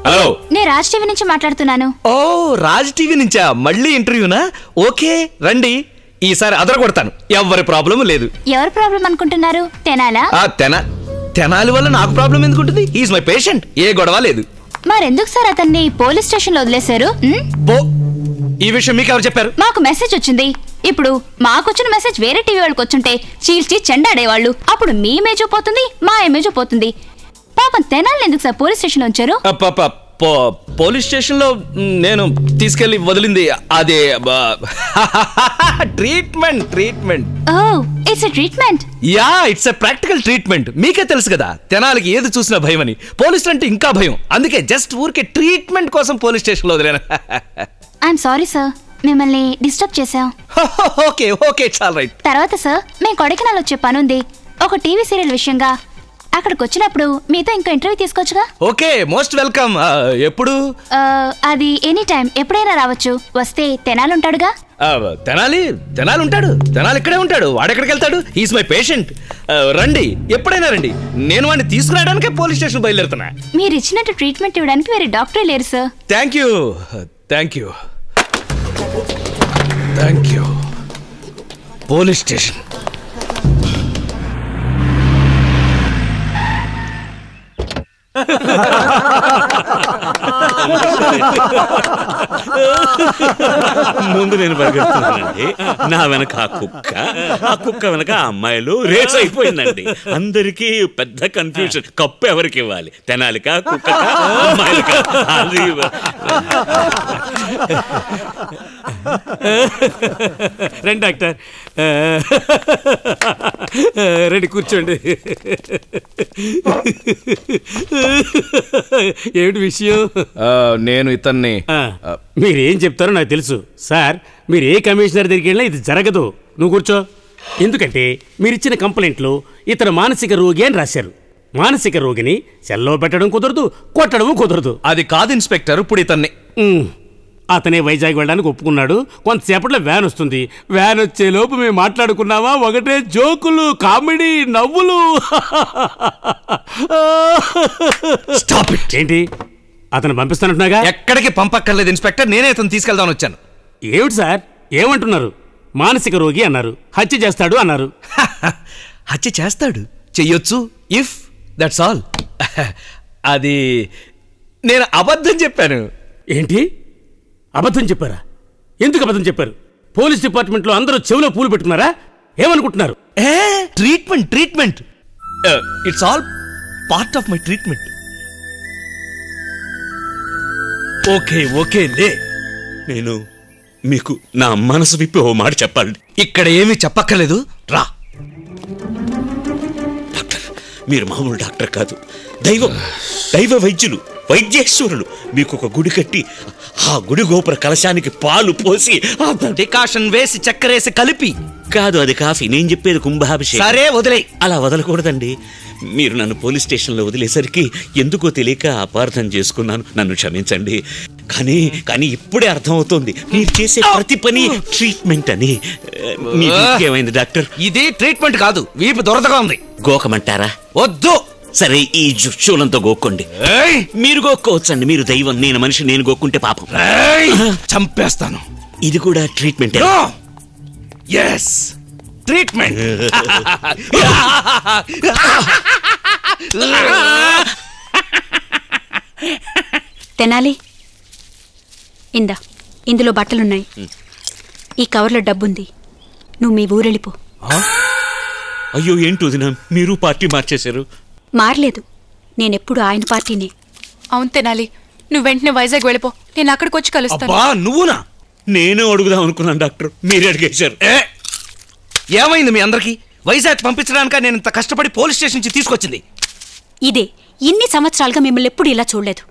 Hello, నేను Raj TV నుంచి మాట్లాడుతున్నాను. ఓ రాజ్ టీవీ నుంచా? మళ్ళీ ఇంటర్వ్యూనా? ఓకే రండి, ఈసారి అదరగొడతాను, ఎవరి ప్రాబ్లం లేదు. ఎవరి ప్రాబ్లం అనుకుంటున్నారు? తెనాలా? తెనాలి వల్ల నాకు ప్రాబ్లం ఎందుకుంటుంది? ఈజ్ మై పేషెంట్, ఏ గొడవ లేదు. మరెందుకు సార్ అతన్ని పోలీస్ స్టేషన్ లో వదిలేశారు? ఈ విషయం మీకు ఎవరు చెప్పారు? మాకు మెసేజ్ వచ్చింది. ఇప్పుడు మాకొచ్చిన మెసేజ్ వేరే టీవీ వాళ్ళకి వచ్చుంటే చీల్చి చెండాడేవాళ్ళు. అప్పుడు మీ ఇమేజ్ పోతుంది, మా ఇమేజ్ పోతుంది. పాపం తెనాలి ఎందుకు సార్ పోలీస్ స్టేషన్ లో ఉంచారు? పోలీస్ స్టేషన్ లో నేను తీసుకెళ్లి వదిలింది అదే treatment. It's a treatment. Yeah, it's a practical treatment. మీకే తెలుసు కదా తెనాలికి ఏది చూసినా భయం అని. పోలీసులు అంటే ఇంకా భయం. అందుకే జస్ట్ ఊరికే ట్రీట్మెంట్ కోసం పోలీస్ స్టేషన్ లో వదిలేను. ఐఎమ్ సారీ సార్, మిమ్మల్ని డిస్టర్బ్ చేశాం. Okay it's all right. తర్వాత సార్, మేము కొడైకెనాల్ వచ్చే పనుంది, ఒక టీవీ సీరియల్ విషయంగా. అక్కడికి వచ్చినప్పుడు మీతో ఇంకా ఇంటర్వ్యూ తీసుకోవచ్చుగా? Okay, most welcome. ఎప్పుడు? అది ఎనీ టైం, ఎప్పుడైనా రావచ్చు. వస్తే తెనాలి ఉంటాడుగా? తెనాలి ఉంటాడు. తెనాలి ఇక్కడే ఉంటాడు. వాడెక్కడికి వెళ్తాడు? He's my patient. రండి, ఎప్పుడైనా రండి. నేను వాడిని తీసుకురావడానికే పోలీస్ స్టేషన్ బయలుదేరుతున్నా. మీరు ఇచ్చినట్టు ట్రీట్మెంట్ ఇవ్వడానికి వేరే డాక్టరే లేరు sir. Thank you. Police station. ముందు నేను పరిగెడుతున్నానండి, నా వెనక ఆ కుక్క వెనక ఆ అమ్మాయిలు రేస్ అయిపోయిందండి. అందరికీ పెద్ద కన్ఫ్యూజన్, కప్పు ఎవరికి ఇవ్వాలి, తెనాలికా కుక్కకా అమ్మాయిలకా? రండి డాక్టర్, రండి కూర్చోండి. ఏమిటి విషయం? నేను ఇతన్ని మీరేం చెప్తారో నాకు తెలుసు సార్. మీరు ఏ కమిషనర్ దగ్గరికి వెళ్ళినా ఇది జరగదు. నువ్వు కూర్చో. ఎందుకంటే మీరిచ్చిన కంప్లైంట్లో ఇతను మానసిక రోగి అని రాశారు. మానసిక రోగిని సెల్లో పెట్టడం కుదరదు, కొట్టడం కుదరదు. అది కాదు ఇన్స్పెక్టర్. ఇప్పుడు ఇతన్ని అతనే వైజాగ్ వెళ్ళడానికి ఒప్పుకున్నాడు. కొంతసేపట్లో వ్యాన్ వస్తుంది. వ్యాన్ వచ్చేలోపు మేము మాట్లాడుకున్నావా, ఒకటే జోకులు, కామెడీ, నవ్వులు. ఏంటి అతను పంపిస్తానంటున్నాగా? ఎక్కడికి పంపక్కర్లేదు ఇన్స్పెక్టర్, నేనే అతను తీసుకెళ్దామని వచ్చాను. ఏమిటి సార్ ఏమంటున్నారు? మానసిక రోగి అన్నారు, హత్య చేస్తాడు అన్నారు. హత్య చేస్తాడు, చెయ్యొచ్చు, ఇఫ్ దట్స్ ఆల్. అది నేను అబద్ధం చెప్పాను. ఏంటి అబద్ధం చెప్పారా? ఎందుకు అబద్ధం చెప్పారు? పోలీస్ డిపార్ట్మెంట్లో అందరూ చెవిలో పూలు పెట్టుకున్నారా? ఏమనుకుంటున్నారు? Treatment it's all part of my treatment. Okay లే. నేను మీకు నా మనసు విప్పి ఓ మాట చెప్పాలి. ఇక్కడ ఏమీ చెప్పక్కర్లేదు, రా. డాక్టర్, మీరు మామూలు డాక్టర్ కాదు, దైవ వైద్యులు, వైద్యేశ్వరులు. మీకు ఒక గుడి కట్టి ఆ గుడి గోపుర కలశానికి పాలు పోసి డికాషన్ వేసి చక్కెరేసి కలిపి. కాదు, అది కాఫీ. నేను చెప్పేది కుంభాభిషేకం. సరే వదిలే. అలా వదలకూడదండి. మీరు నన్ను పోలీస్ స్టేషన్లో వదిలేసరికి ఎందుకో తెలియక అపార్థం చేసుకున్నాను, నన్ను క్షమించండి. కానీ ఇప్పుడే అర్థమవుతోంది మీరు చేసే ప్రతి పని ట్రీట్మెంట్ అని. ఏమైంది డాక్టర్? ఇది ట్రీట్మెంట్ కాదు, వీపు దురదగా ఉంది. గోకమంటారా? వద్దు. సరే, ఈ శూలంతో గోక్కోండి. మీరు గోక్కోవచ్చండి, మీరు దైవం, నేను మనిషి, నేను గోక్కుంటే పాపం. చంపేస్తాను. ఇది కూడా ట్రీట్మెంట్. yes treatment. తెనాలి, ఇందులో బట్టలున్నాయి, ఈ కవర్లో డబ్బుంది, నువ్వు మీ ఊరెళ్ళిపో. అయ్యో, ఏంటి వదినా మీరు పార్టీ మార్చేశారు? మారలేదు, నేనెప్పుడు ఆయన పార్టీనే. అవును తెనాలి, నువ్వు వెంటనే వైజాగ్ వెళ్ళిపో, నేను అక్కడికి వచ్చి కలుస్తాను. నువ్వునా? నేను అడుగుదాం అనుకున్నాను డాక్టర్, మీరే అడిగేశారు. ఏమైంది మీ అందరికి? వైజాగ్ పంపించడానిక నేను ఇంత కష్టపడి పోలీస్ స్టేషన్ నుంచి తీసుకొచ్చింది? ఇదే, ఇన్ని సంవత్సరాలుగా మిమ్మల్ని ఎప్పుడు ఇలా చూడలేదు.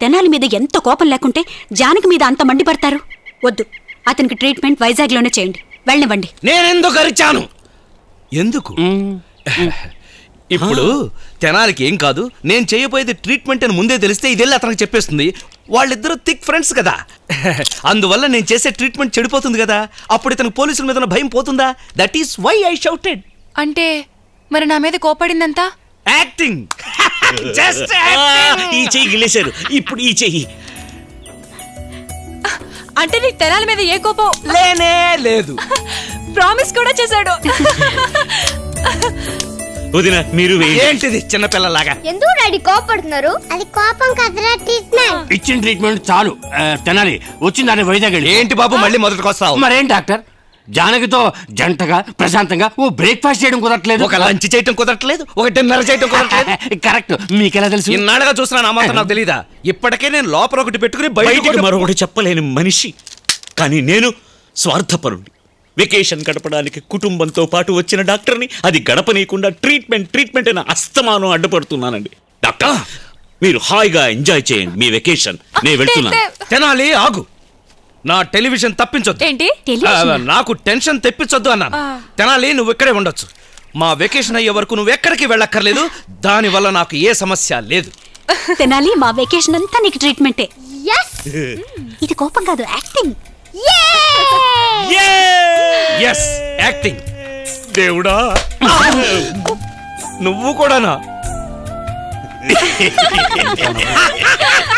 తెనాలి మీద ఎంత కోపం లేకుంటే జానకి మీద అంత మండిపడతారు. వద్దు, అతనికి ట్రీట్మెంట్ వైజాగ్ లోనే చేయండి, వెళ్ళనివ్వండి. నేనెందుకు అరిచాను? ఎందుకు? ఇప్పుడు తెనాలికి ఏం కాదు, నేను చేయబోయేది ట్రీట్మెంట్ అని ముందే తెలిస్తే ఇదెళ్ళి అతనికి చెప్పేస్తుంది. వాళ్ళిద్దరూ థిక్ ఫ్రెండ్స్ కదా, అందువల్ల నేను చేసే ట్రీట్మెంట్ చెడిపోతుంది కదా. అప్పుడు ఇతనికి పోలీసుల మీద భయం పోతుందా? That is why I shouted. అంటే మరి నా మీద కోపడిందంతా యాక్టింగ్. Just ఈ చెయ్యి గిలేశారు, ఇప్పుడు ఈ చెయ్యి. అంటే నీకు తెనాలి మీద ఏ కోపం లేనే లేదు. ప్రామిస్ కూడా చేశాడు. వదిన మీరు ఏంటిది చిన్నపిల్లలాగా? ఎందుకు డాడీ కోపడుతున్నారు? అది కోపం కదరా, ట్రీట్మెంట్. ఇచ్చిన ట్రీట్మెంట్ చాలు. తెనాలి వచ్చిందని వైజాగ్ వెళ్ళి. ఏంటి బాబు మళ్ళీ మొదటికి వస్తావు? మరేం డాక్టర్, జానకితో జంటగా ప్రశాంతంగా ఓ బ్రేక్ఫాస్ట్ చేయడం కుదరట్లేదు, ఒక లంచ్ చేయడం కుదరట్లేదు, ఒక డిన్నర్ చేయడం కుదరట్లేదు. కరెక్ట్. మీకెలా తెలుసు? ఇన్నాళ్ళగా చూస్తున్నాను, ఆ మాత్రం నాకు తెలీదా? ఇప్పటికే నేను లోపల ఒకటి పెట్టుకుని బయటికి మరొకటి చెప్పలేని మనిషి. కానీ నేను స్వార్థపరుణ్ణి. వెకేషన్ గడపడానికి కుటుంబంతో పాటు వచ్చిన డాక్టర్ని అది గడపనీయకుండా ట్రీట్మెంట్ అని అస్తమానం అడ్డుపడుతున్నానండి. డాక్టర్, మీరు హాయిగా ఎంజాయ్ చేయండి మీ వెకేషన్. నేను వెళ్తున్నాను. తెనాలి ఆగు, నా టెలివిజన్ తప్పించొద్దు. ఏంటి? నాకు టెన్షన్ తెప్పించొద్దు అన్నాను. తెనాలి నువ్వు ఇక్కడే ఉండొచ్చు. మా వెకేషన్ అయ్యే వరకు నువ్వు ఎక్కడికి వెళ్ళక్కర్లేదు. దాని వల్ల నాకు ఏ సమస్య లేదు. తెనాలి, మా వెకేషన్ అంతా నీకు ట్రీట్మెంటే. ఇది కోపం కాదు, యాక్టింగ్. Yes, acting. దేవుడా, నువ్వు కూడానా?